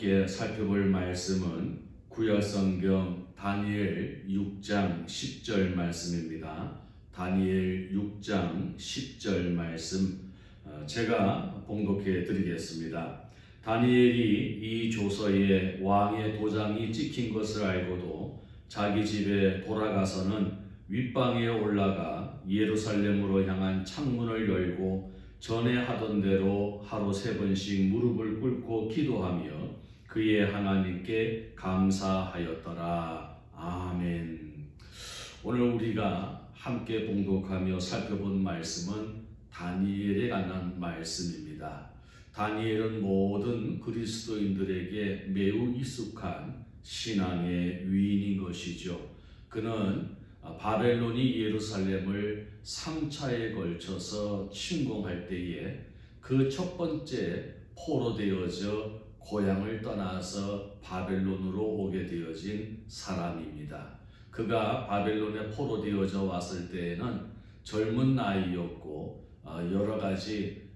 함께 살펴볼 말씀은 구약성경 다니엘 6장 10절 말씀입니다. 다니엘 6장 10절 말씀 제가 봉독해 드리겠습니다. 다니엘이 이 조서에 왕의 도장이 찍힌 것을 알고도 자기 집에 돌아가서는 윗방에 올라가 예루살렘으로 향한 창문을 열고 전에 하던 대로 하루 3번씩 무릎을 꿇고 기도하며 그의 하나님께 감사하였더라. 아멘. 오늘 우리가 함께 봉독하며 살펴본 말씀은 다니엘에 관한 말씀입니다. 다니엘은 모든 그리스도인들에게 매우 익숙한 신앙의 위인인 것이죠. 그는 바벨론이 예루살렘을 3차에 걸쳐서 침공할 때에 그 첫 번째 포로되어져 고향을 떠나서 바벨론으로 오게 되어진 사람입니다. 그가 바벨론에 포로되어져 왔을 때에는 젊은 나이였고 여러 가지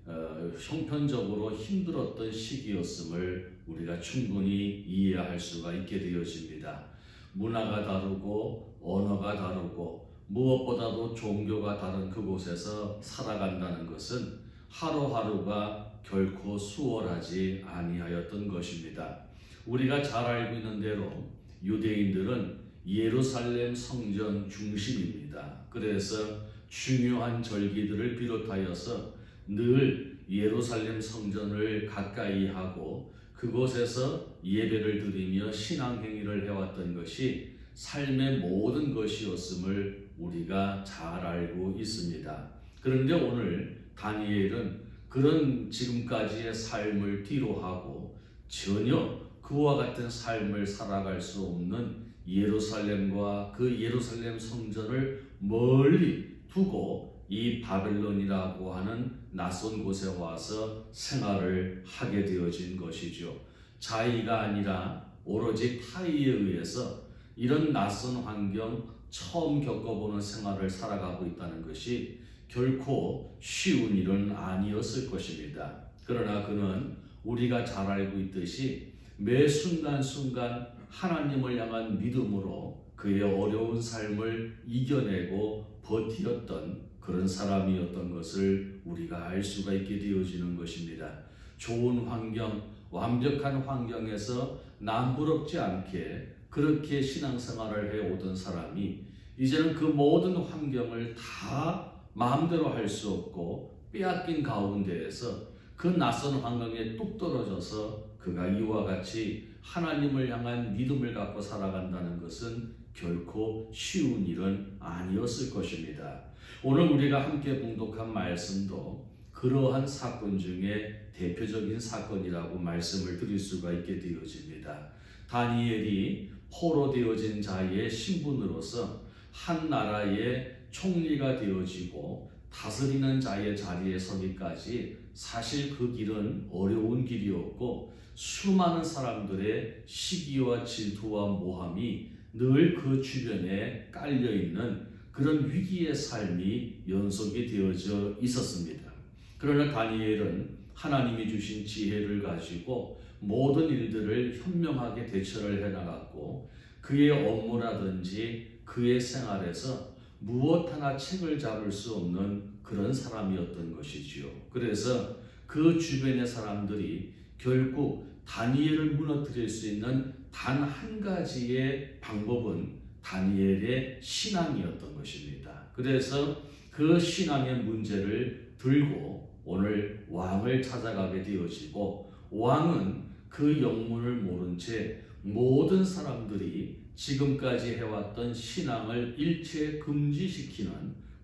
형편적으로 힘들었던 시기였음을 우리가 충분히 이해할 수가 있게 되어집니다. 문화가 다르고 언어가 다르고 무엇보다도 종교가 다른 그곳에서 살아간다는 것은 하루하루가 결코 수월하지 아니하였던 것입니다. 우리가 잘 알고 있는 대로 유대인들은 예루살렘 성전 중심입니다. 그래서 중요한 절기들을 비롯하여서 늘 예루살렘 성전을 가까이 하고 그곳에서 예배를 드리며 신앙행위를 해왔던 것이 삶의 모든 것이었음을 우리가 잘 알고 있습니다. 그런데 오늘 다니엘은 그런 지금까지의 삶을 뒤로하고 전혀 그와 같은 삶을 살아갈 수 없는 예루살렘과 그 예루살렘 성전을 멀리 두고 이 바벨론이라고 하는 낯선 곳에 와서 생활을 하게 되어진 것이죠. 자의가 아니라 오로지 타의에 의해서 이런 낯선 환경 처음 겪어보는 생활을 살아가고 있다는 것이 결코 쉬운 일은 아니었을 것입니다. 그러나 그는 우리가 잘 알고 있듯이 매 순간순간 하나님을 향한 믿음으로 그의 어려운 삶을 이겨내고 버티었던 그런 사람이었던 것을 우리가 알 수가 있게 되어지는 것입니다. 좋은 환경, 완벽한 환경에서 남부럽지 않게 그렇게 신앙생활을 해오던 사람이 이제는 그 모든 환경을 다 마음대로 할 수 없고 빼앗긴 가운데에서 그 낯선 환경에 뚝 떨어져서 그가 이와 같이 하나님을 향한 믿음을 갖고 살아간다는 것은 결코 쉬운 일은 아니었을 것입니다. 오늘 우리가 함께 봉독한 말씀도 그러한 사건 중에 대표적인 사건이라고 말씀을 드릴 수가 있게 되어집니다. 다니엘이 포로되어진 자의 신분으로서 한 나라의 총리가 되어지고 다스리는 자의 자리에 서기까지 사실 그 길은 어려운 길이었고 수많은 사람들의 시기와 질투와 모함이 늘 그 주변에 깔려있는 그런 위기의 삶이 연속이 되어져 있었습니다. 그러나 다니엘은 하나님이 주신 지혜를 가지고 모든 일들을 현명하게 대처를 해나갔고 그의 업무라든지 그의 생활에서 무엇 하나 책을 잡을 수 없는 그런 사람이었던 것이지요. 그래서 그 주변의 사람들이 결국 다니엘을 무너뜨릴 수 있는 단 한 가지의 방법은 다니엘의 신앙이었던 것입니다. 그래서 그 신앙의 문제를 들고 오늘 왕을 찾아가게 되어지고 왕은 그 영문을 모른 채 모든 사람들이 지금까지 해왔던 신앙을 일체 금지시키는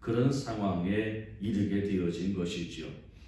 그런 상황에 이르게 되어진 것이죠.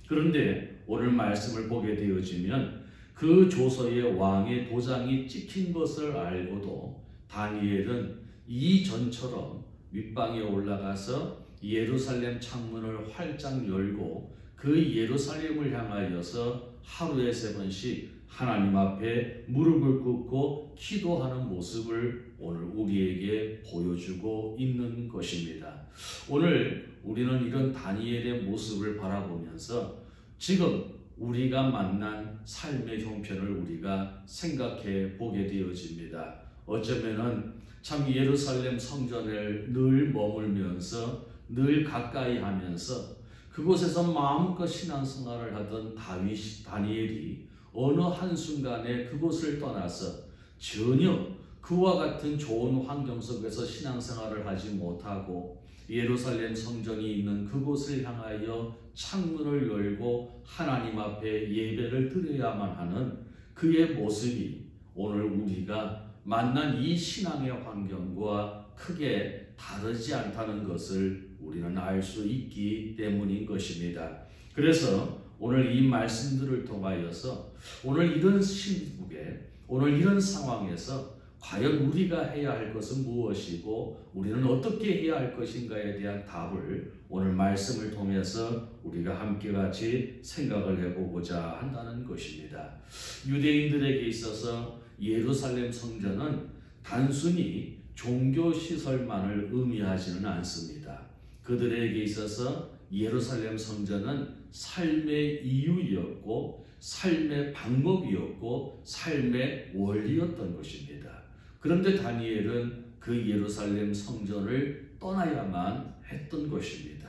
그런데 오늘 말씀을 보게 되어지면 그 조서에 왕의 도장이 찍힌 것을 알고도 다니엘은 이전처럼 윗방에 올라가서 예루살렘 창문을 활짝 열고 그 예루살렘을 향하여서 하루에 3번씩 하나님 앞에 무릎을 꿇고 기도하는 모습을 오늘 우리에게 보여주고 있는 것입니다. 오늘 우리는 이런 다니엘의 모습을 바라보면서 지금 우리가 만난 삶의 형편을 우리가 생각해 보게 되어집니다. 어쩌면은 참 예루살렘 성전을 늘 머물면서 늘 가까이 하면서 그곳에서 마음껏 신앙생활을 하던 다니엘이 어느 한순간에 그곳을 떠나서 전혀 그와 같은 좋은 환경 속에서 신앙생활을 하지 못하고 예루살렘 성전이 있는 그곳을 향하여 창문을 열고 하나님 앞에 예배를 드려야만 하는 그의 모습이 오늘 우리가 만난 이 신앙의 환경과 크게 다르지 않다는 것을 우리는 알 수 있기 때문인 것입니다. 그래서 오늘 이 말씀들을 통하여서 오늘 이런 시국에 오늘 이런 상황에서 과연 우리가 해야 할 것은 무엇이고 우리는 어떻게 해야 할 것인가에 대한 답을 오늘 말씀을 통해서 우리가 함께 같이 생각을 해보고자 한다는 것입니다. 유대인들에게 있어서 예루살렘 성전은 단순히 종교시설만을 의미하지는 않습니다. 그들에게 있어서 예루살렘 성전은 삶의 이유였고 삶의 방법이었고 삶의 원리였던 것입니다. 그런데 다니엘은 그 예루살렘 성전을 떠나야만 했던 것입니다.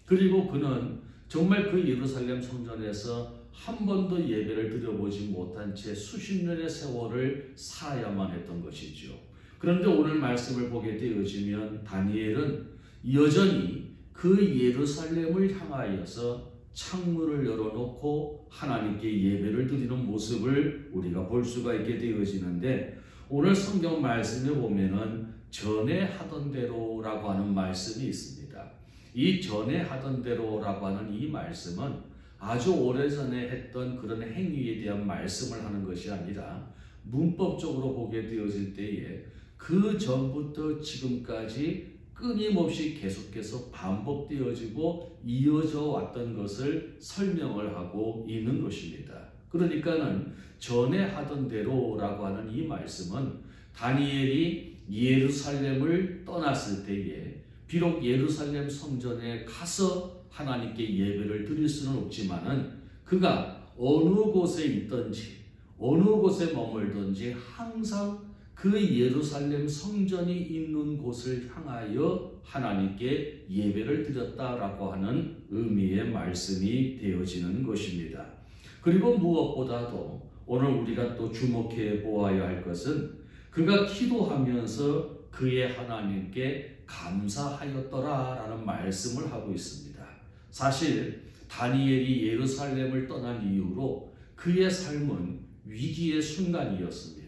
그리고 그는 정말 그 예루살렘 성전에서 한 번도 예배를 드려보지 못한 채 수십 년의 세월을 살아야만 했던 것이죠. 그런데 오늘 말씀을 보게 되어지면 다니엘은 여전히 그 예루살렘을 향하여서 창문을 열어놓고 하나님께 예배를 드리는 모습을 우리가 볼 수가 있게 되어지는데 오늘 성경 말씀에 보면은 전에 하던 대로라고 하는 말씀이 있습니다. 이 전에 하던 대로라고 하는 이 말씀은 아주 오래전에 했던 그런 행위에 대한 말씀을 하는 것이 아니라 문법적으로 보게 되어질 때에 그 전부터 지금까지 끊임없이 계속해서 반복되어지고 이어져 왔던 것을 설명을 하고 있는 것입니다. 그러니까는 전에 하던 대로라고 하는 이 말씀은 다니엘이 예루살렘을 떠났을 때에 비록 예루살렘 성전에 가서 하나님께 예배를 드릴 수는 없지만은 그가 어느 곳에 있든지 어느 곳에 머물든지 항상 그 예루살렘 성전이 있는 곳을 향하여 하나님께 예배를 드렸다라고 하는 의미의 말씀이 되어지는 것입니다. 그리고 무엇보다도 오늘 우리가 또 주목해 보아야 할 것은 그가 기도하면서 그의 하나님께 감사하였더라라는 말씀을 하고 있습니다. 사실 다니엘이 예루살렘을 떠난 이후로 그의 삶은 위기의 순간이었습니다.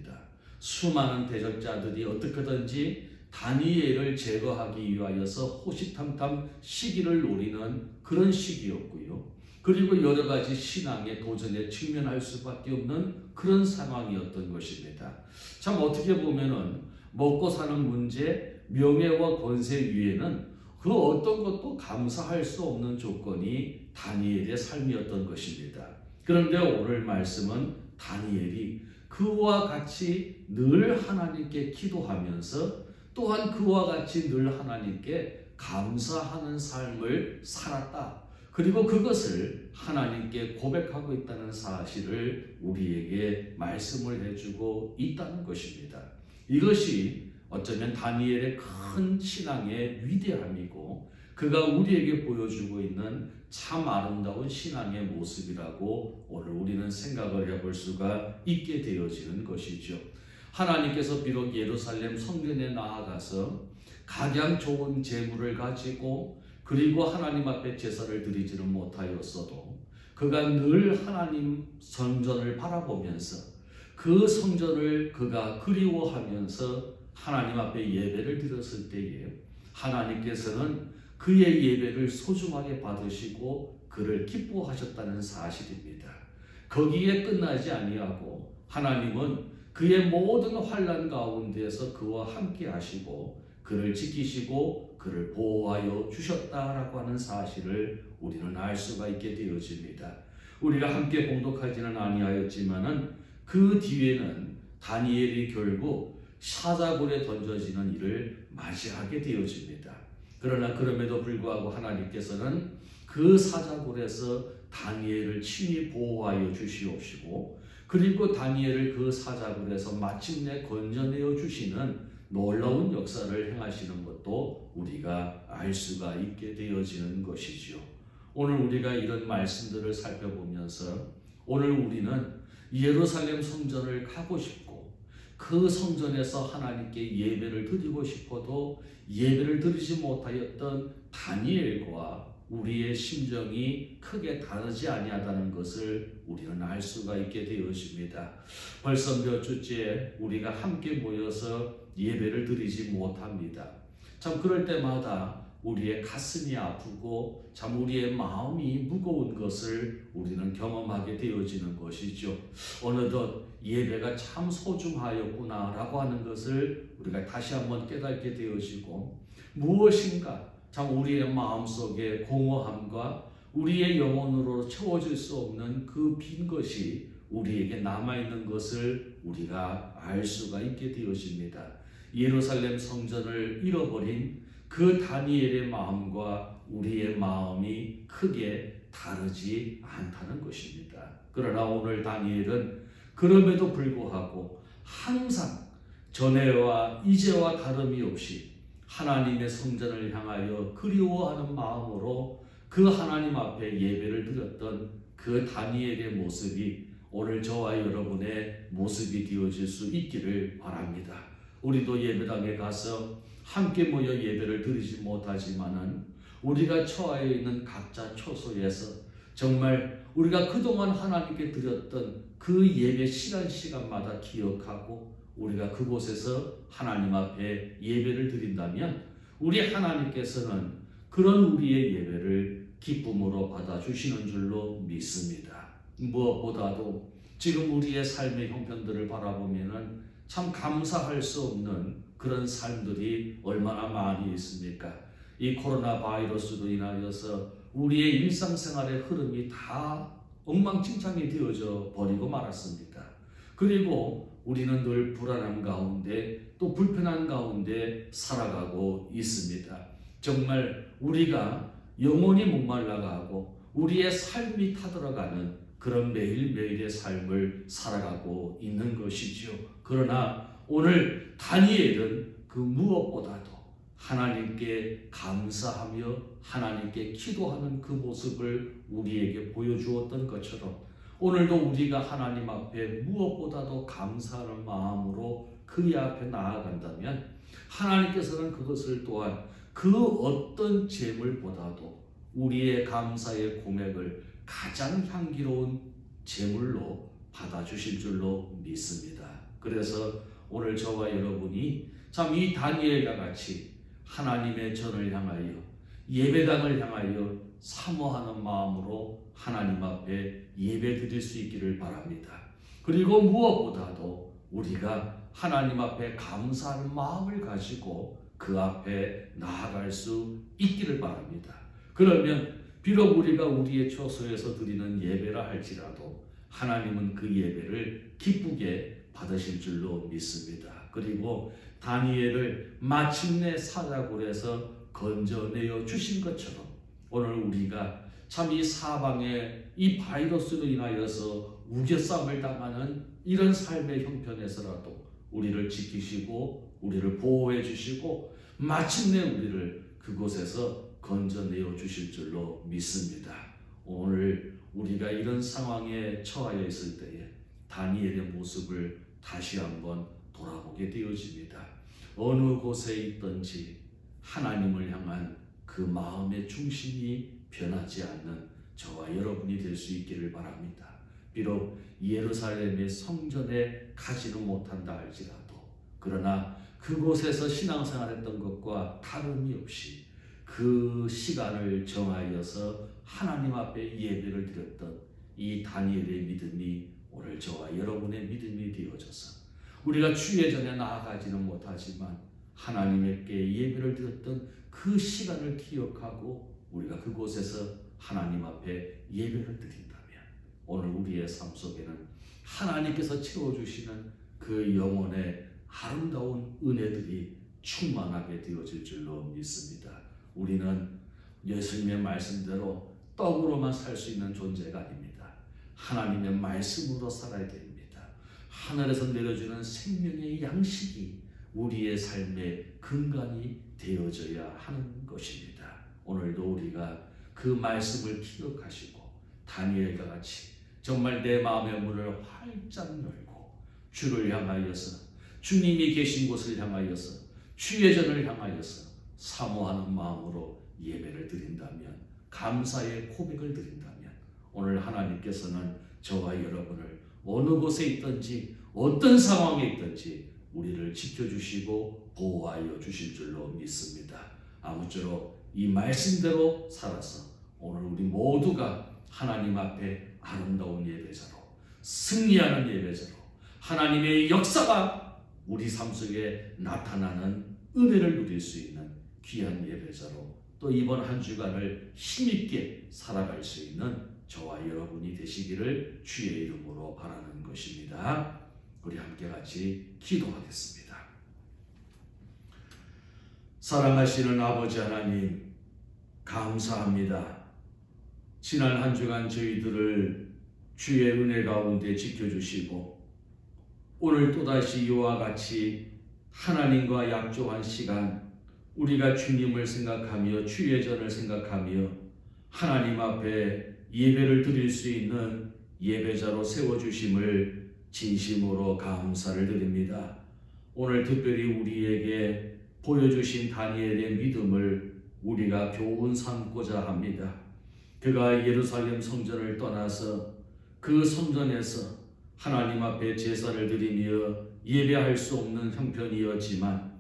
수많은 대적자들이 어떻게든지 다니엘을 제거하기 위하여서 호시탐탐 시기를 노리는 그런 시기였고요. 그리고 여러 가지 신앙의 도전에 직면할 수밖에 없는 그런 상황이었던 것입니다. 참 어떻게 보면은 먹고 사는 문제, 명예와 권세 위에는 그 어떤 것도 감사할 수 없는 조건이 다니엘의 삶이었던 것입니다. 그런데 오늘 말씀은 다니엘이 그와 같이 늘 하나님께 기도하면서 또한 그와 같이 늘 하나님께 감사하는 삶을 살았다. 그리고 그것을 하나님께 고백하고 있다는 사실을 우리에게 말씀을 해주고 있다는 것입니다. 이것이 어쩌면 다니엘의 큰 신앙의 위대함이고 그가 우리에게 보여주고 있는 참 아름다운 신앙의 모습이라고 오늘 우리는 생각을 해볼 수가 있게 되어지는 것이죠. 하나님께서 비록 예루살렘 성전에 나아가서 각양 좋은 재물을 가지고 그리고 하나님 앞에 제사를 드리지는 못하였어도 그가 늘 하나님 성전을 바라보면서 그 성전을 그가 그리워하면서 하나님 앞에 예배를 드렸을 때에 하나님께서는 그의 예배를 소중하게 받으시고 그를 기뻐하셨다는 사실입니다. 거기에 끝나지 아니하고 하나님은 그의 모든 환난 가운데에서 그와 함께 하시고 그를 지키시고 그를 보호하여 주셨다라고 하는 사실을 우리는 알 수가 있게 되어집니다. 우리가 함께 봉독하지는 아니하였지만은 그 뒤에는 다니엘이 결국 사자굴에 던져지는 일을 맞이하게 되어집니다. 그러나 그럼에도 불구하고 하나님께서는 그 사자굴에서 다니엘을 친히 보호하여 주시옵시고 그리고 다니엘을 그 사자굴에서 마침내 건져내어 주시는 놀라운 역사를 행하시는 것도 우리가 알 수가 있게 되어지는 것이지요. 오늘 우리가 이런 말씀들을 살펴보면서 오늘 우리는 예루살렘 성전을 가고 싶고 그 성전에서 하나님께 예배를 드리고 싶어도 예배를 드리지 못하였던 다니엘과 우리의 심정이 크게 다르지 아니하다는 것을 우리는 알 수가 있게 되어집니다. 벌써 몇 주째 우리가 함께 모여서 예배를 드리지 못합니다. 참 그럴 때마다 우리의 가슴이 아프고 참 우리의 마음이 무거운 것을 우리는 경험하게 되어지는 것이죠. 어느덧 예배가 참 소중하였구나 라고 하는 것을 우리가 다시 한번 깨닫게 되어지고 무엇인가 참 우리의 마음속에 공허함과 우리의 영혼으로 채워질 수 없는 그 빈 것이 우리에게 남아있는 것을 우리가 알 수가 있게 되어집니다. 예루살렘 성전을 잃어버린 그 다니엘의 마음과 우리의 마음이 크게 다르지 않다는 것입니다. 그러나 오늘 다니엘은 그럼에도 불구하고 항상 전에와 이제와 다름이 없이 하나님의 성전을 향하여 그리워하는 마음으로 그 하나님 앞에 예배를 드렸던 그 다니엘의 모습이 오늘 저와 여러분의 모습이 되어질 수 있기를 바랍니다. 우리도 예배당에 가서 함께 모여 예배를 드리지 못하지만은 우리가 처하여 있는 각자 처소에서 정말 우리가 그동안 하나님께 드렸던 그 예배 시간마다 기억하고 우리가 그곳에서 하나님 앞에 예배를 드린다면 우리 하나님께서는 그런 우리의 예배를 기쁨으로 받아주시는 줄로 믿습니다. 무엇보다도 지금 우리의 삶의 형편들을 바라보면은 참 감사할 수 없는 그런 삶들이 얼마나 많이 있습니까? 이 코로나 바이러스로 인하여서 우리의 일상생활의 흐름이 다 엉망진창이 되어져 버리고 말았습니다. 그리고 우리는 늘 불안함 가운데 또 불편한 가운데 살아가고 있습니다. 정말 우리가 영혼이 목말라가고 우리의 삶이 타들어가는 그런 매일매일의 삶을 살아가고 있는 것이죠. 그러나 오늘 다니엘은 그 무엇보다도 하나님께 감사하며 하나님께 기도하는 그 모습을 우리에게 보여주었던 것처럼 오늘도 우리가 하나님 앞에 무엇보다도 감사하는 마음으로 그의 앞에 나아간다면 하나님께서는 그것을 또한 그 어떤 재물보다도 우리의 감사의 고백을 가장 향기로운 제물로 받아주실 줄로 믿습니다. 그래서 오늘 저와 여러분이 참 이 다니엘과 같이 하나님의 전을 향하여 예배당을 향하여 사모하는 마음으로 하나님 앞에 예배 드릴 수 있기를 바랍니다. 그리고 무엇보다도 우리가 하나님 앞에 감사하는 마음을 가지고 그 앞에 나아갈 수 있기를 바랍니다. 그러면 비록 우리가 우리의 처소에서 드리는 예배라 할지라도 하나님은 그 예배를 기쁘게 받으실 줄로 믿습니다. 그리고 다니엘을 마침내 사자굴에서 건져내어 주신 것처럼 오늘 우리가 참 이 사방에 이 바이러스로 인하여서 우겨싸움을 당하는 이런 삶의 형편에서라도 우리를 지키시고 우리를 보호해 주시고 마침내 우리를 그곳에서 건져내어 주실 줄로 믿습니다. 오늘 우리가 이런 상황에 처하여 있을 때에 다니엘의 모습을 다시 한번 돌아보게 되어집니다. 어느 곳에 있든지 하나님을 향한 그 마음의 중심이 변하지 않는 저와 여러분이 될 수 있기를 바랍니다. 비록 예루살렘의 성전에 가지는 못한다 할지라도 그러나 그곳에서 신앙생활했던 것과 다름이 없이 그 시간을 정하여서 하나님 앞에 예배를 드렸던 이 다니엘의 믿음이 오늘 저와 여러분의 믿음이 되어져서 우리가 주의 전에 나아가지는 못하지만 하나님께 예배를 드렸던 그 시간을 기억하고 우리가 그곳에서 하나님 앞에 예배를 드린다면 오늘 우리의 삶 속에는 하나님께서 채워주시는 그 영혼의 아름다운 은혜들이 충만하게 되어질 줄로 믿습니다. 우리는 예수님의 말씀대로 떡으로만 살 수 있는 존재가 아닙니다. 하나님의 말씀으로 살아야 됩니다. 하늘에서 내려주는 생명의 양식이 우리의 삶의 근간이 되어져야 하는 것입니다. 오늘도 우리가 그 말씀을 기억하시고 다니엘과 같이 정말 내 마음의 문을 활짝 열고 주를 향하여서, 주님이 계신 곳을 향하여서, 주의 전을 향하여서 사모하는 마음으로 예배를 드린다면, 감사의 고백을 드린다면, 오늘 하나님께서는 저와 여러분을 어느 곳에 있든지 어떤 상황에 있든지 우리를 지켜주시고 보호하여 주실 줄로 믿습니다. 아무쪼록 이 말씀대로 살아서 오늘 우리 모두가 하나님 앞에 아름다운 예배자로, 승리하는 예배자로, 하나님의 역사가 우리 삶 속에 나타나는 은혜를 누릴 수 있는 귀한 예배자로, 또 이번 한 주간을 힘있게 살아갈 수 있는 저와 여러분이 되시기를 주의 이름으로 바라는 것입니다. 우리 함께 같이 기도하겠습니다. 사랑하시는 아버지 하나님, 감사합니다. 지난 한 주간 저희들을 주의 은혜 가운데 지켜주시고 오늘 또다시 이와 같이 하나님과 약속한 시간, 우리가 주님을 생각하며 주의 전을 생각하며 하나님 앞에 예배를 드릴 수 있는 예배자로 세워주심을 진심으로 감사를 드립니다. 오늘 특별히 우리에게 보여주신 다니엘의 믿음을 우리가 교훈 삼고자 합니다. 그가 예루살렘 성전을 떠나서 그 성전에서 하나님 앞에 제사를 드리며 예배할 수 없는 형편이었지만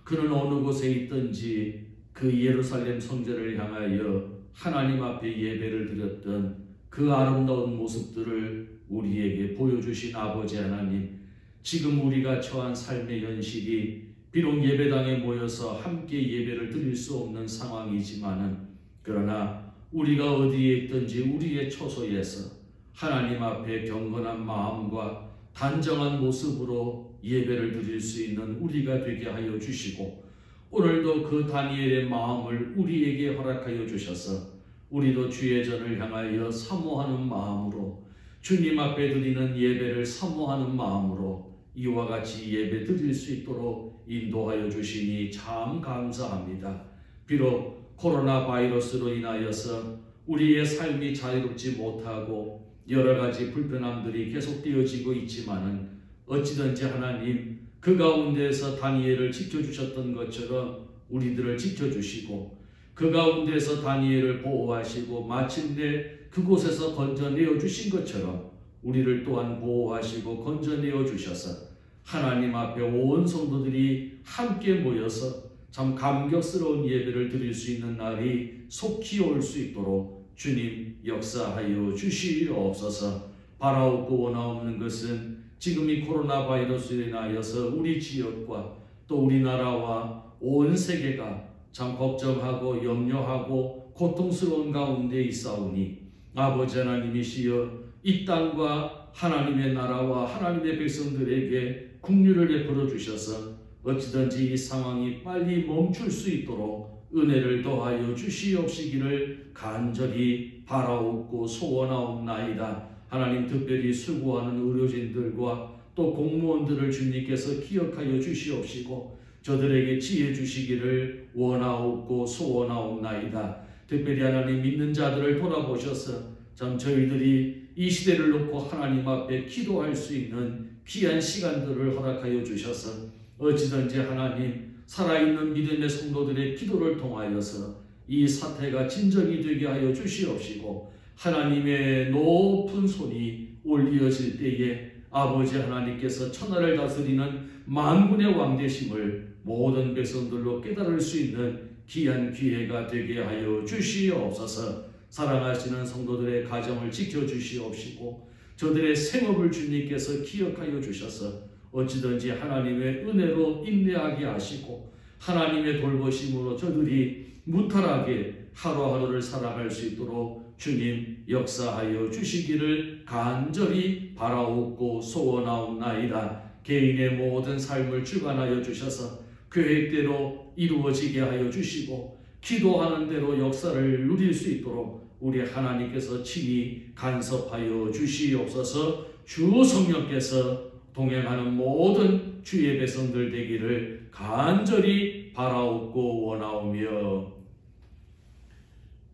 그는 어느 곳에 있든지 그 예루살렘 성전을 향하여 하나님 앞에 예배를 드렸던 그 아름다운 모습들을 우리에게 보여주신 아버지 하나님, 지금 우리가 처한 삶의 현실이 비록 예배당에 모여서 함께 예배를 드릴 수 없는 상황이지만은, 그러나 우리가 어디에 있든지 우리의 처소에서 하나님 앞에 경건한 마음과 단정한 모습으로 예배를 드릴 수 있는 우리가 되게 하여 주시고, 오늘도 그 다니엘의 마음을 우리에게 허락하여 주셔서 우리도 주의 전을 향하여 사모하는 마음으로, 주님 앞에 드리는 예배를 사모하는 마음으로 이와 같이 예배 드릴 수 있도록 인도하여 주시니 참 감사합니다. 비록 코로나 바이러스로 인하여서 우리의 삶이 자유롭지 못하고 여러 가지 불편함들이 계속되어지고 있지만은 어찌든지 하나님, 그 가운데에서 다니엘을 지켜주셨던 것처럼 우리들을 지켜주시고 그 가운데서 다니엘을 보호하시고 마침내 그곳에서 건져내어 주신 것처럼 우리를 또한 보호하시고 건져내어 주셔서 하나님 앞에 온 성도들이 함께 모여서 참 감격스러운 예배를 드릴 수 있는 날이 속히 올 수 있도록 주님 역사하여 주시옵소서. 바라옵고 원하옵는 것은 지금 이 코로나 바이러스로 인하여서 우리 지역과 또 우리나라와 온 세계가 참 걱정하고 염려하고 고통스러운 가운데 있사오니 아버지 하나님이시여, 이 땅과 하나님의 나라와 하나님의 백성들에게 긍휼을 베풀어 주셔서 어찌든지 이 상황이 빨리 멈출 수 있도록 은혜를 더하여 주시옵시기를 간절히 바라옵고 소원하옵나이다. 하나님, 특별히 수고하는 의료진들과 또 공무원들을 주님께서 기억하여 주시옵시고 저들에게 지혜 주시기를 원하옵고 소원하옵나이다. 특별히 하나님, 믿는 자들을 돌아보셔서 참 저희들이 이 시대를 놓고 하나님 앞에 기도할 수 있는 귀한 시간들을 허락하여 주셔서 어찌든지 하나님, 살아있는 믿음의 성도들의 기도를 통하여서 이 사태가 진정이 되게 하여 주시옵시고 하나님의 높은 손이 올리어질 때에 아버지 하나님께서 천하를 다스리는 만군의 왕 되심을 모든 백성들로 깨달을 수 있는 귀한 기회가 되게 하여 주시옵소서. 사랑하시는 성도들의 가정을 지켜주시옵시고 저들의 생업을 주님께서 기억하여 주셔서 어찌든지 하나님의 은혜로 인내하게 하시고 하나님의 돌보심으로 저들이 무탈하게 하루하루를 살아갈 수 있도록 주님 역사하여 주시기를 간절히 바라옵고 소원하옵나이다. 개인의 모든 삶을 주관하여 주셔서 계획대로 이루어지게 하여 주시고 기도하는 대로 역사를 누릴 수 있도록 우리 하나님께서 친히 간섭하여 주시옵소서. 주 성령께서 동행하는 모든 주의 백성들 되기를 간절히 바라옵고 원하오며,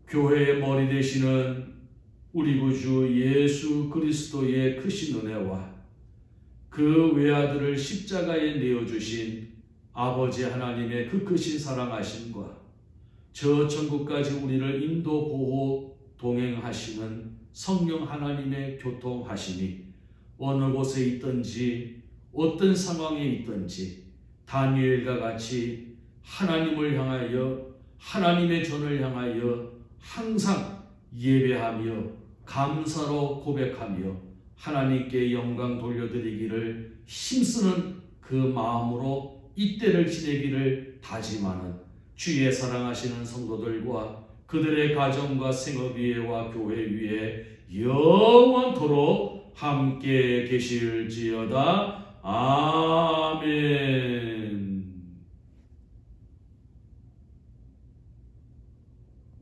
교회의 머리 되시는 우리 구주 예수 그리스도의 크신 은혜와 그 외아들을 십자가에 내어주신 아버지 하나님의 그 크신 사랑하심과 저 천국까지 우리를 인도 보호 동행하시는 성령 하나님의 교통하심이 어느 곳에 있든지 어떤 상황에 있든지 다니엘과 같이 하나님을 향하여 하나님의 전을 향하여 항상 예배하며 감사로 고백하며 하나님께 영광 돌려드리기를 힘쓰는 그 마음으로 이때를 지내기를 다짐하는 주의 사랑하시는 성도들과 그들의 가정과 생업 위에와 교회 위에 영원토록 함께 계실지어다. 아멘.